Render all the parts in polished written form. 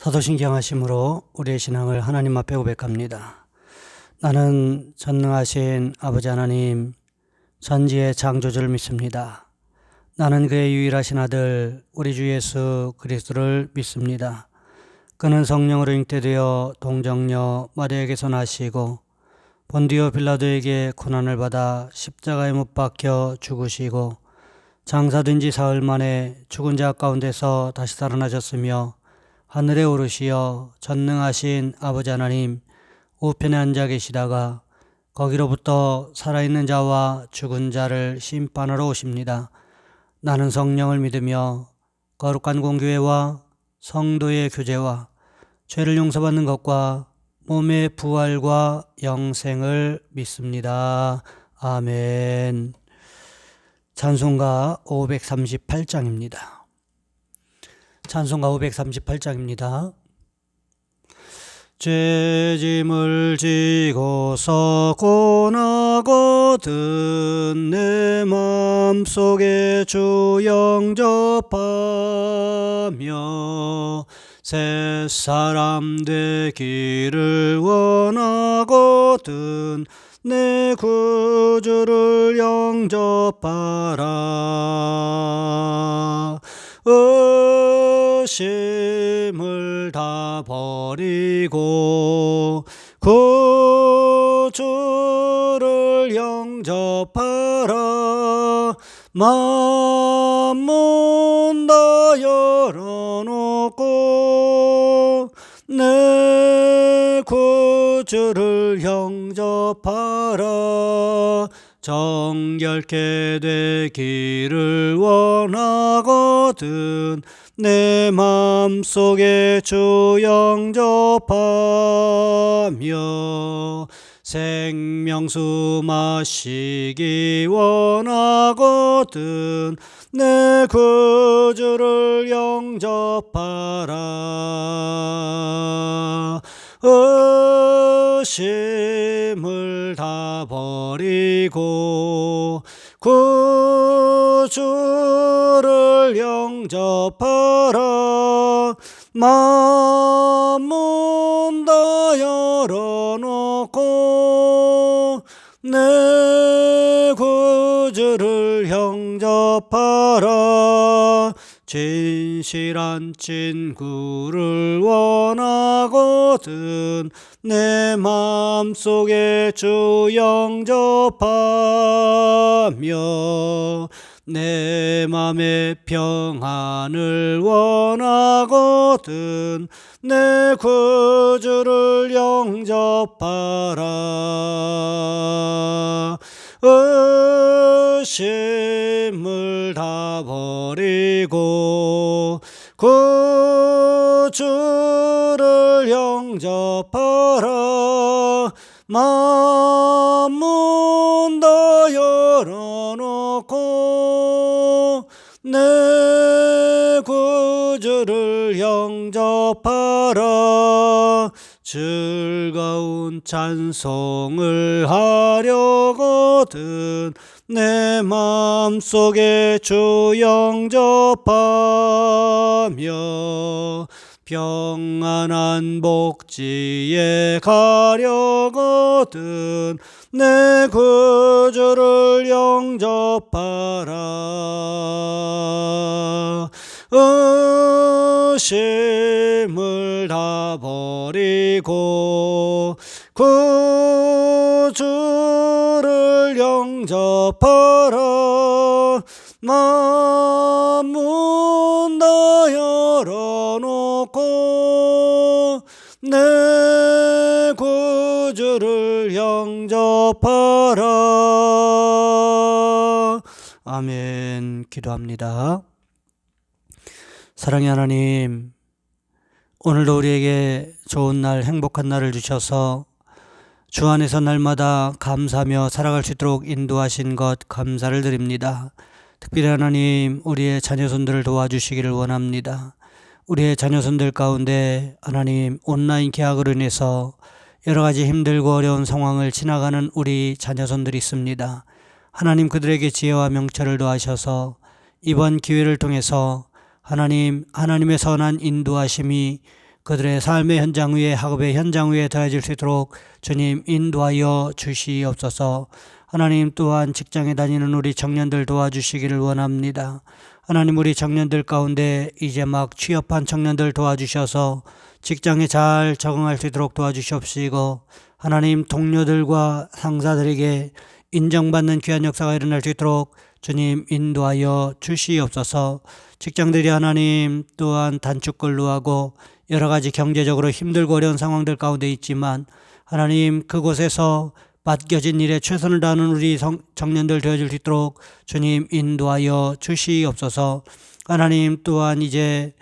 사도신경하심으로 우리의 신앙을 하나님 앞에 고백합니다. 나는 전능하신 아버지 하나님, 전지의 창조주를 믿습니다. 나는 그의 유일하신 아들 우리 주 예수 그리스도를 믿습니다. 그는 성령으로 잉태되어 동정녀 마리아에게서 나시고 본디오 빌라도에게 고난을 받아 십자가에 못 박혀 죽으시고 장사된 지 사흘 만에 죽은 자 가운데서 다시 살아나셨으며 하늘에 오르시어 전능하신 아버지 하나님 우편에 앉아 계시다가 거기로부터 살아있는 자와 죽은 자를 심판하러 오십니다. 나는 성령을 믿으며 거룩한 공교회와 성도의 교제와 죄를 용서받는 것과 몸의 부활과 영생을 믿습니다. 아멘. 찬송가 538장입니다. 찬송가 538장입니다. 죄짐을 지고서 고나거든 내 맘속에 주 영접하며 새사람 되기를 원하거든 내 구주를 영접하라. 의심을 다 버리고 구주를 영접하라. 맘문 다 열어놓고 내 구주를 영접하라. 정결케 되기를 원하거든 내 맘속에 주 영접하며 생명수 마시기 원하거든 내 구주를 영접하라. 의심을 다 버리고 구주를 영접하라. 맘문 다 열어놓고 내 구주를 영접하라. 진실한 친구를 원하거든 내 맘속에 주 영접하며 내 맘의 평안을 원하거든 내 구주를 영접하라. 의심을 다 버리고 구주를 영접하라. 맘문 다 열어놓고 내 구주를 영접하라. 즐거운 찬송을 하려거든 내 맘속에 주 영접하며 평안한 복지에 가려거든 내 구주를 영접하라. 의심을 다 버리고 구주를 영접하라. 맘문 다 열어놓고 내 구주를 영접하라. 아멘. 기도합니다. 사랑의 하나님, 오늘도 우리에게 좋은 날, 행복한 날을 주셔서 주 안에서 날마다 감사하며 살아갈 수 있도록 인도하신 것 감사를 드립니다. 특별히 하나님, 우리의 자녀손들을 도와주시기를 원합니다. 우리의 자녀손들 가운데 하나님, 온라인 계약으로 인해서 여러 가지 힘들고 어려운 상황을 지나가는 우리 자녀손들이 있습니다. 하나님, 그들에게 지혜와 명철을 더하셔서 이번 기회를 통해서 하나님의 선한 인도하심이 그들의 삶의 현장 위에 학업의 현장 위에 더해질 수 있도록 주님 인도하여 주시옵소서. 하나님 또한 직장에 다니는 우리 청년들 도와주시기를 원합니다. 하나님 우리 청년들 가운데 이제 막 취업한 청년들 도와주셔서 직장에 잘 적응할 수 있도록 도와주시옵시고 하나님 동료들과 상사들에게 인정받는 귀한 역사가 일어날 수 있도록 주님 인도하여 주시옵소서. 직장들이 하나님 또한 단축근로하고 여러 가지 경제적으로 힘들고 어려운 상황들 가운데 있지만 하나님 그곳에서 맡겨진 일에 최선을 다하는 우리 청년들 되어줄 수 있도록 주님 인도하여 주시옵소서. 하나님 또한 이제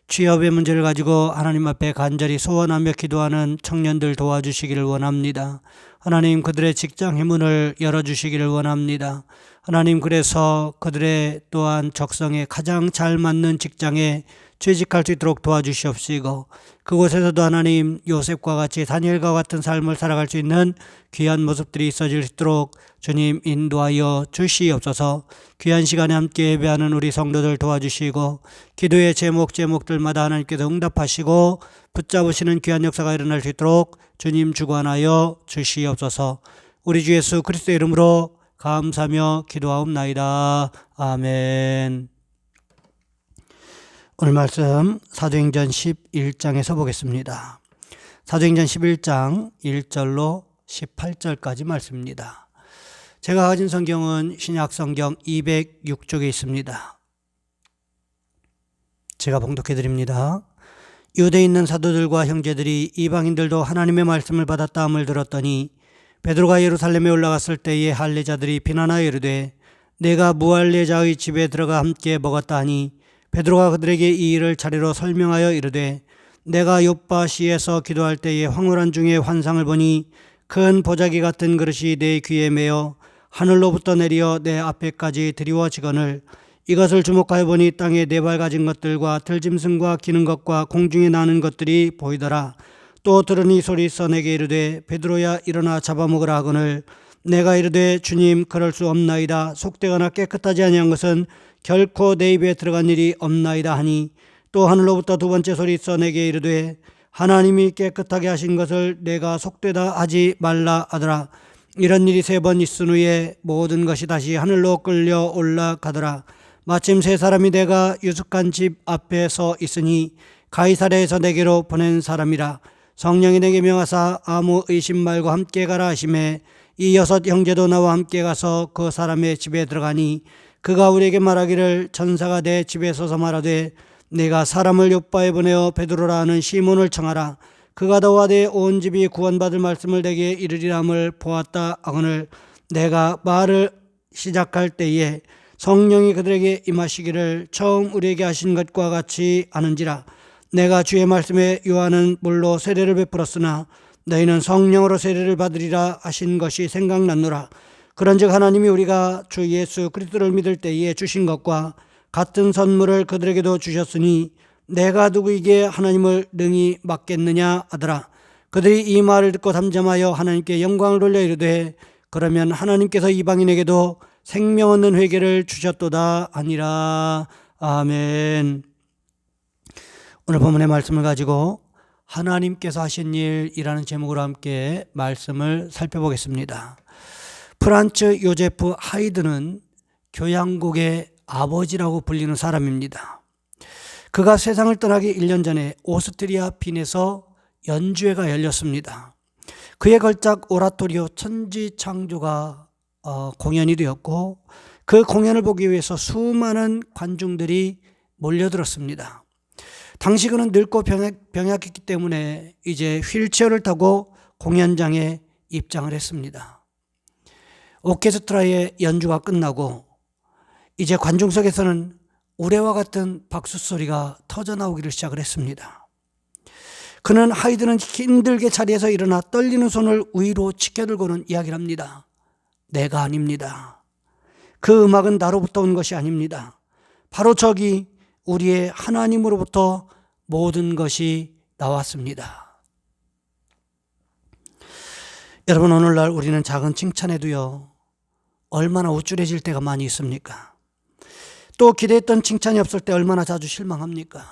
취업의 문제를 가지고 하나님 앞에 간절히 소원하며 기도하는 청년들 도와주시기를 원합니다. 하나님 그들의 직장의 문을 열어주시기를 원합니다. 하나님 그래서 그들의 또한 적성에 가장 잘 맞는 직장에 취직할 수 있도록 도와주시옵시고 그곳에서도 하나님 요셉과 같이 다니엘과 같은 삶을 살아갈 수 있는 귀한 모습들이 있어질 수 있도록 주님 인도하여 주시옵소서. 귀한 시간에 함께 예배하는 우리 성도들 도와주시고 기도의 제목들마다 하나님께서 응답하시고 붙잡으시는 귀한 역사가 일어날 수 있도록 주님 주관하여 주시옵소서. 우리 주 예수 그리스도의 이름으로 감사하며 기도하옵나이다. 아멘. 오늘 말씀 사도행전 11장에서 보겠습니다. 사도행전 11장 1절로 18절까지 말씀입니다. 제가 가진 성경은 신약성경 206쪽에 있습니다. 제가 봉독해 드립니다. 유대에 있는 사도들과 형제들이 이방인들도 하나님의 말씀을 받았다 함을 들었더니 베드로가 예루살렘에 올라갔을 때에 할례자들이 비난하여 이르되 내가 무할례자의 집에 들어가 함께 먹었다 하니 베드로가 그들에게 이 일을 차례로 설명하여 이르되 내가 요빠시에서 기도할 때에 황홀한 중에 환상을 보니 큰 보자기 같은 그릇이 내 귀에 매어 하늘로부터 내려 내 앞에까지 드리워지거늘 이것을 주목하여 보니 땅에 네 발 가진 것들과 들짐승과 기는 것과 공중에 나는 것들이 보이더라. 또 들으니 소리써 내게 이르되 베드로야 일어나 잡아먹으라 하거늘 내가 이르되 주님 그럴 수 없나이다. 속되거나 깨끗하지 아니한 것은 결코 내 입에 들어간 일이 없나이다 하니 또 하늘로부터 두 번째 소리써 내게 이르되 하나님이 깨끗하게 하신 것을 내가 속되다 하지 말라 하더라. 이런 일이 세 번 있은 후에 모든 것이 다시 하늘로 끌려 올라가더라. 마침 세 사람이 내가 유숙한 집 앞에 서 있으니 가이사랴에서 내게로 보낸 사람이라. 성령이 내게 명하사 아무 의심 말고 함께 가라 하시매 이 여섯 형제도 나와 함께 가서 그 사람의 집에 들어가니 그가 우리에게 말하기를 천사가 내 집에 서서 말하되 내가 사람을 요빠에 보내어 베드로라 하는 시몬을 청하라. 그가 너와 내 온 집이 구원받을 말씀을 내게 이르리라 함을 보았다 하거늘 내가 말을 시작할 때에 성령이 그들에게 임하시기를 처음 우리에게 하신 것과 같이 하는지라. 내가 주의 말씀에 요한은 물로 세례를 베풀었으나 너희는 성령으로 세례를 받으리라 하신 것이 생각났노라. 그런즉 하나님이 우리가 주 예수 그리스도를 믿을 때에 주신 것과 같은 선물을 그들에게도 주셨으니 내가 누구에게 하나님을 능히 맡겠느냐 하더라. 그들이 이 말을 듣고 담잠하여 하나님께 영광을 돌려 이르되 그러면 하나님께서 이방인에게도 생명 얻는 회개를 주셨도다 하니라. 아멘. 오늘 본문의 말씀을 가지고 하나님께서 하신 일이라는 제목으로 함께 말씀을 살펴보겠습니다. 프란츠 요제프 하이드는 교향곡의 아버지라고 불리는 사람입니다. 그가 세상을 떠나기 1년 전에 오스트리아 빈에서 연주회가 열렸습니다. 그의 걸작 오라토리오 천지창조가 공연이 되었고 그 공연을 보기 위해서 수많은 관중들이 몰려들었습니다. 당시 그는 늙고 병약했기 때문에 이제 휠체어를 타고 공연장에 입장을 했습니다. 오케스트라의 연주가 끝나고 이제 관중석에서는 우레와 같은 박수 소리가 터져나오기를 시작을 했습니다. 그는 하이드는 힘들게 자리에서 일어나 떨리는 손을 위로 치켜들고는 이야기를 합니다. 내가 아닙니다. 그 음악은 나로부터 온 것이 아닙니다. 바로 저기 우리의 하나님으로부터 모든 것이 나왔습니다. 여러분, 오늘날 우리는 작은 칭찬에도요 얼마나 우쭐해질 때가 많이 있습니까? 또 기대했던 칭찬이 없을 때 얼마나 자주 실망합니까?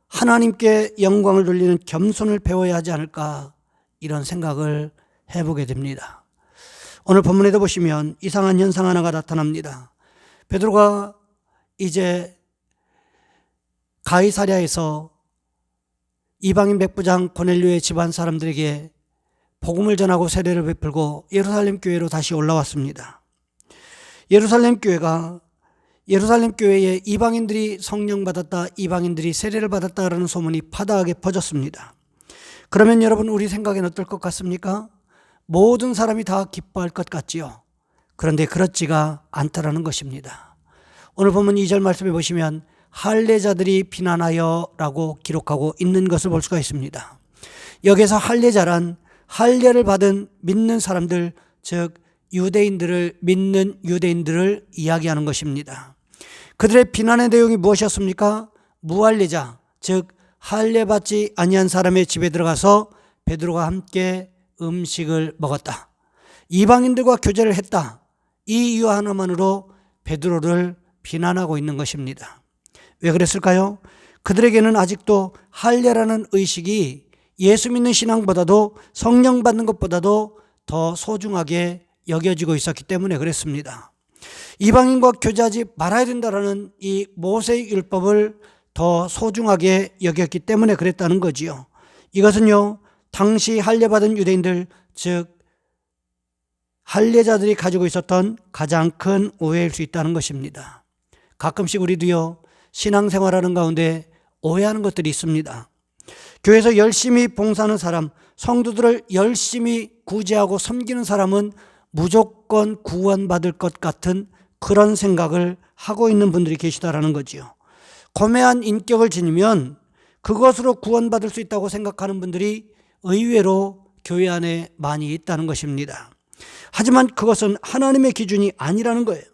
하나님께 영광을 돌리는 겸손을 배워야 하지 않을까, 이런 생각을 해보게 됩니다. 오늘 본문에도 보시면 이상한 현상 하나가 나타납니다. 베드로가 이제 가이사랴에서 이방인 백부장 고넬료의 집안 사람들에게 복음을 전하고 세례를 베풀고 예루살렘 교회로 다시 올라왔습니다. 예루살렘 교회에 이방인들이 성령 받았다, 이방인들이 세례를 받았다라는 소문이 파다하게 퍼졌습니다. 그러면 여러분, 우리 생각엔 어떨 것 같습니까? 모든 사람이 다 기뻐할 것 같지요. 그런데 그렇지가 않다라는 것입니다. 오늘 보면 2절 말씀에 보시면 할례자들이 비난하여 라고 기록하고 있는 것을 볼 수가 있습니다. 여기서 할례자란 할례를 받은 믿는 사람들, 즉 유대인들을 믿는 유대인들을 이야기하는 것입니다. 그들의 비난의 내용이 무엇이었습니까? 무할례자, 즉 할례 받지 아니한 사람의 집에 들어가서 베드로가 함께 음식을 먹었다, 이방인들과 교제를 했다, 이 이유 하나만으로 베드로를 비난하고 있는 것입니다. 왜 그랬을까요? 그들에게는 아직도 할례라는 의식이 예수 믿는 신앙보다도, 성령 받는 것보다도 더 소중하게 여겨지고 있었기 때문에 그랬습니다. 이방인과 교제하지 말아야 된다라는 이 모세의 율법을 더 소중하게 여겼기 때문에 그랬다는 거지요. 이것은요, 당시 할례받은 유대인들, 즉 할례자들이 가지고 있었던 가장 큰 오해일 수 있다는 것입니다. 가끔씩 우리도요, 신앙생활하는 가운데 오해하는 것들이 있습니다. 교회에서 열심히 봉사하는 사람, 성도들을 열심히 구제하고 섬기는 사람은 무조건 구원받을 것 같은 그런 생각을 하고 있는 분들이 계시다라는 거지요. 고매한 인격을 지니면 그것으로 구원받을 수 있다고 생각하는 분들이 의외로 교회 안에 많이 있다는 것입니다. 하지만 그것은 하나님의 기준이 아니라는 거예요.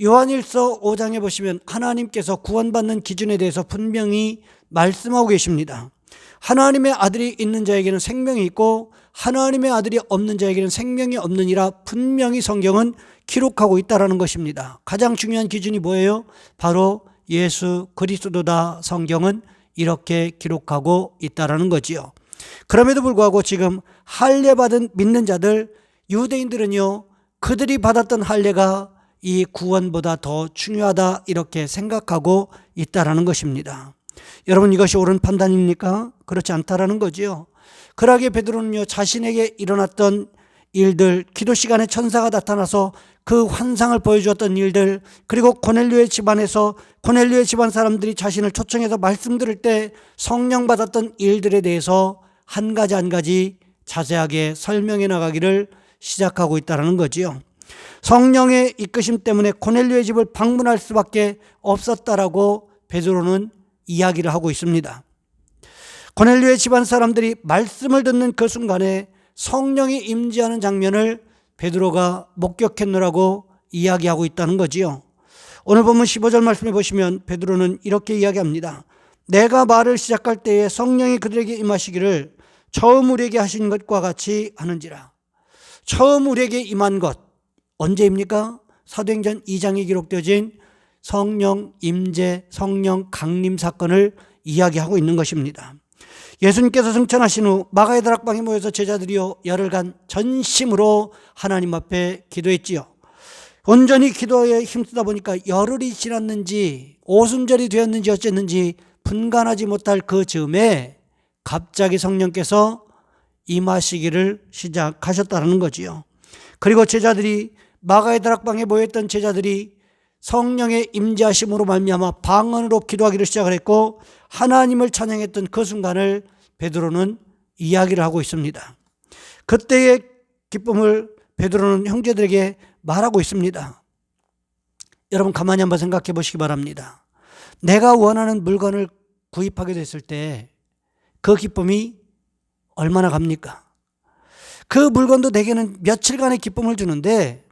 요한일서 5장에 보시면 하나님께서 구원받는 기준에 대해서 분명히 말씀하고 계십니다. 하나님의 아들이 있는 자에게는 생명이 있고 하나님의 아들이 없는 자에게는 생명이 없느니라 분명히 성경은 기록하고 있다는 것입니다. 가장 중요한 기준이 뭐예요? 바로 예수 그리스도다. 성경은 이렇게 기록하고 있다는 거지요. 그럼에도 불구하고 지금 할례 받은 믿는 자들, 유대인들은요, 그들이 받았던 할례가 이 구원보다 더 중요하다, 이렇게 생각하고 있다는 것입니다. 여러분, 이것이 옳은 판단입니까? 그렇지 않다라는 거지요. 그러기에 베드로는요, 자신에게 일어났던 일들, 기도 시간에 천사가 나타나서 그 환상을 보여주었던 일들, 그리고 고넬료의 집안에서 고넬료의 집안 사람들이 자신을 초청해서 말씀 들을 때 성령 받았던 일들에 대해서 한 가지 한 가지 자세하게 설명해 나가기를 시작하고 있다는 거지요. 성령의 이끄심 때문에 고넬료의 집을 방문할 수밖에 없었다라고 베드로는 이야기를 하고 있습니다. 고넬료의 집안 사람들이 말씀을 듣는 그 순간에 성령이 임재하는 장면을 베드로가 목격했노라고 이야기하고 있다는 거지요. 오늘 본문 15절 말씀해 보시면 베드로는 이렇게 이야기합니다. 내가 말을 시작할 때에 성령이 그들에게 임하시기를 처음 우리에게 하신 것과 같이 하는지라. 처음 우리에게 임한 것 언제입니까? 사도행전 2장에 기록되어진 성령 임재, 성령 강림 사건을 이야기하고 있는 것입니다. 예수님께서 승천하신 후 마가의 다락방에 모여서 제자들이요 열흘간 전심으로 하나님 앞에 기도했지요. 온전히 기도에 힘쓰다 보니까 열흘이 지났는지 오순절이 되었는지 어쨌는지 분간하지 못할 그 즈음에 갑자기 성령께서 임하시기를 시작하셨다는 거지요. 그리고 제자들이 마가의 다락방에 모였던 제자들이 성령의 임재하심으로 말미암아 방언으로 기도하기를 시작을 했고 하나님을 찬양했던 그 순간을 베드로는 이야기를 하고 있습니다. 그때의 기쁨을 베드로는 형제들에게 말하고 있습니다. 여러분, 가만히 한번 생각해 보시기 바랍니다. 내가 원하는 물건을 구입하게 됐을 때 그 기쁨이 얼마나 갑니까? 그 물건도 내게는 며칠간의 기쁨을 주는데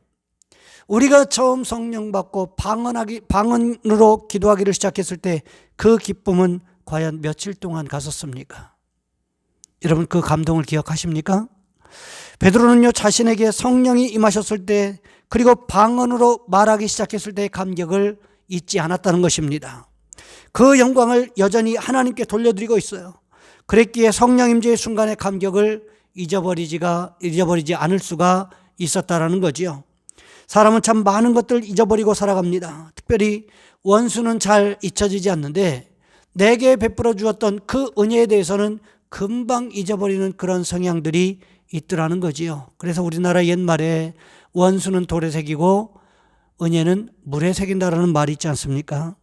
우리가 처음 성령 받고 방언으로 기도하기를 시작했을 때 그 기쁨은 과연 며칠 동안 갔었습니까? 여러분, 그 감동을 기억하십니까? 베드로는요, 자신에게 성령이 임하셨을 때 그리고 방언으로 말하기 시작했을 때의 감격을 잊지 않았다는 것입니다. 그 영광을 여전히 하나님께 돌려드리고 있어요. 그랬기에 성령 임재의 순간의 감격을 잊어버리지 않을 수가 있었다라는 거지요. 사람은 참 많은 것들을 잊어버리고 살아갑니다. 특별히 원수는 잘 잊혀지지 않는데 내게 베풀어 주었던 그 은혜에 대해서는 금방 잊어버리는 그런 성향들이 있더라는 거지요. 그래서 우리나라 옛말에 원수는 돌에 새기고 은혜는 물에 새긴다라는 말이 있지 않습니까?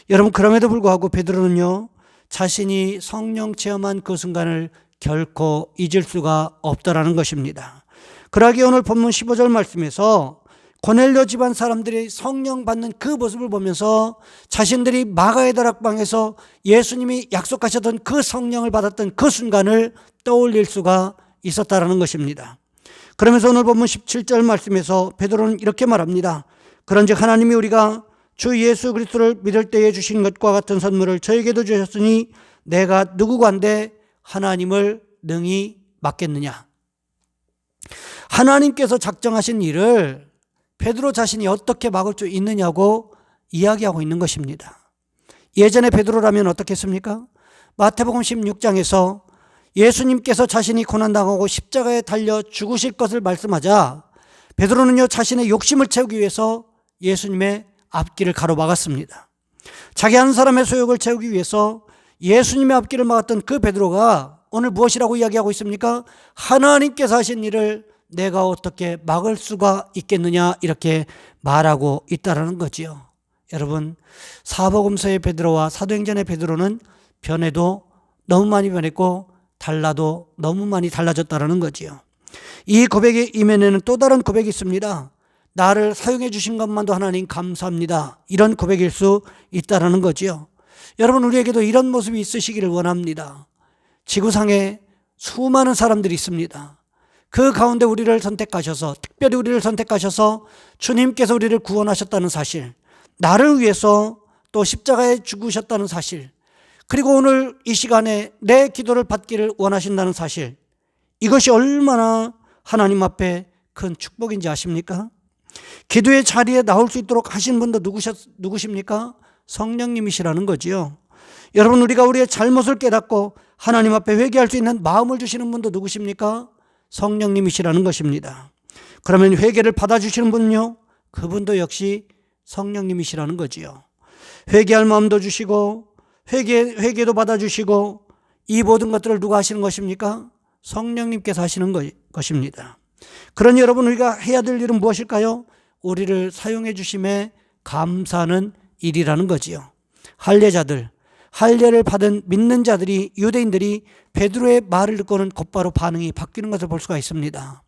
여러분, 그럼에도 불구하고 베드로는요, 자신이 성령 체험한 그 순간을 결코 잊을 수가 없다라는 것입니다. 그러기에 오늘 본문 15절 말씀에서 고넬료 집안 사람들이 성령 받는 그 모습을 보면서 자신들이 마가의 다락방에서 예수님이 약속하셨던 그 성령을 받았던 그 순간을 떠올릴 수가 있었다라는 것입니다. 그러면서 오늘 본문 17절 말씀에서 베드로는 이렇게 말합니다. 그런즉 하나님이 우리가 주 예수 그리스도를 믿을 때에 주신 것과 같은 선물을 저에게도 주셨으니 내가 누구간데 하나님을 능히 막겠느냐. 하나님께서 작정하신 일을 베드로 자신이 어떻게 막을 수 있느냐고 이야기하고 있는 것입니다. 예전에 베드로라면 어떻게 했습니까? 마태복음 16장에서 예수님께서 자신이 고난당하고 십자가에 달려 죽으실 것을 말씀하자 베드로는요, 자신의 욕심을 채우기 위해서 예수님의 앞길을 가로막았습니다. 자기 한 사람의 소욕을 채우기 위해서 예수님의 앞길을 막았던 그 베드로가 오늘 무엇이라고 이야기하고 있습니까? 하나님께서 하신 일을 내가 어떻게 막을 수가 있겠느냐, 이렇게 말하고 있다라는 거지요. 여러분, 사복음서의 베드로와 사도행전의 베드로는 변해도 너무 많이 변했고 달라도 너무 많이 달라졌다라는 거지요. 이 고백의 이면에는 또 다른 고백이 있습니다. 나를 사용해 주신 것만도 하나님 감사합니다. 이런 고백일 수 있다라는 거지요. 여러분, 우리에게도 이런 모습이 있으시기를 원합니다. 지구상에 수많은 사람들이 있습니다. 그 가운데 우리를 선택하셔서, 특별히 우리를 선택하셔서 주님께서 우리를 구원하셨다는 사실, 나를 위해서 또 십자가에 죽으셨다는 사실, 그리고 오늘 이 시간에 내 기도를 받기를 원하신다는 사실, 이것이 얼마나 하나님 앞에 큰 축복인지 아십니까? 기도의 자리에 나올 수 있도록 하신 분도 누구십니까? 성령님이시라는 거지요. 여러분, 우리가 우리의 잘못을 깨닫고 하나님 앞에 회개할 수 있는 마음을 주시는 분도 누구십니까? 성령님이시라는 것입니다. 그러면 회개를 받아주시는 분은요, 그분도 역시 성령님이시라는 거지요. 회개할 마음도 주시고 회개도 받아주시고 이 모든 것들을 누가 하시는 것입니까? 성령님께서 하시는 것입니다. 그러니 여러분, 우리가 해야 될 일은 무엇일까요? 우리를 사용해 주심에 감사하는 일이라는 거지요. 할례를 받은 믿는 자들이, 유대인들이 베드로의 말을 듣고는 곧바로 반응이 바뀌는 것을 볼 수가 있습니다.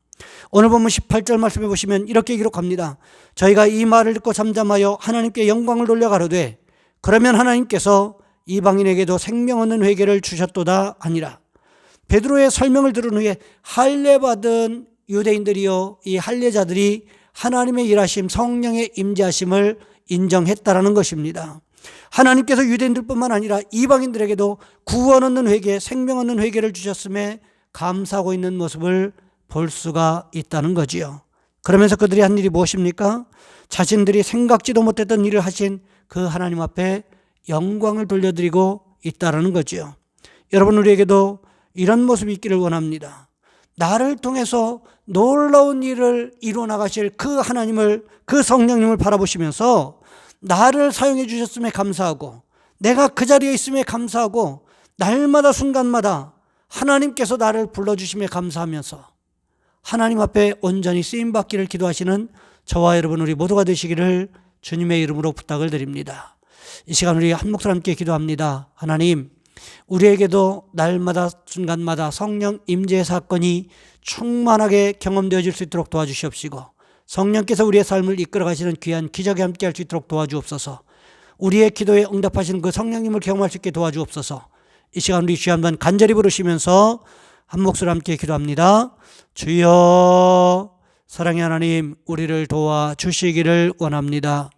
오늘 보면 18절 말씀해 보시면 이렇게 기록합니다. 저희가 이 말을 듣고 잠잠하여 하나님께 영광을 돌려 가로되 그러면 하나님께서 이방인에게도 생명 얻는 회개를 주셨도다 하니라. 베드로의 설명을 들은 후에 할례 받은 유대인들이요, 이 할례자들이 하나님의 일하심, 성령의 임재하심을 인정했다라는 것입니다. 하나님께서 유대인들뿐만 아니라 이방인들에게도 구원 얻는 회개, 생명 얻는 회개를 주셨음에 감사하고 있는 모습을 볼 수가 있다는 거지요. 그러면서 그들이 한 일이 무엇입니까? 자신들이 생각지도 못했던 일을 하신 그 하나님 앞에 영광을 돌려드리고 있다는 거지요. 여러분, 우리에게도 이런 모습이 있기를 원합니다. 나를 통해서 놀라운 일을 이루어 나가실 그 하나님을, 그 성령님을 바라보시면서 나를 사용해 주셨음에 감사하고, 내가 그 자리에 있음에 감사하고, 날마다 순간마다 하나님께서 나를 불러주심에 감사하면서 하나님 앞에 온전히 쓰임받기를 기도하시는 저와 여러분, 우리 모두가 되시기를 주님의 이름으로 부탁을 드립니다. 이 시간 우리 한 목소리 함께 기도합니다. 하나님, 우리에게도 날마다 순간마다 성령 임재의 사건이 충만하게 경험되어질 수 있도록 도와주시옵시고, 성령께서 우리의 삶을 이끌어 가시는 귀한 기적에 함께 할 수 있도록 도와주옵소서. 우리의 기도에 응답하시는 그 성령님을 경험할 수 있게 도와주옵소서. 이 시간 우리 주여 한번 간절히 부르시면서 한 목소리 함께 기도합니다. 주여, 사랑의 하나님, 우리를 도와주시기를 원합니다.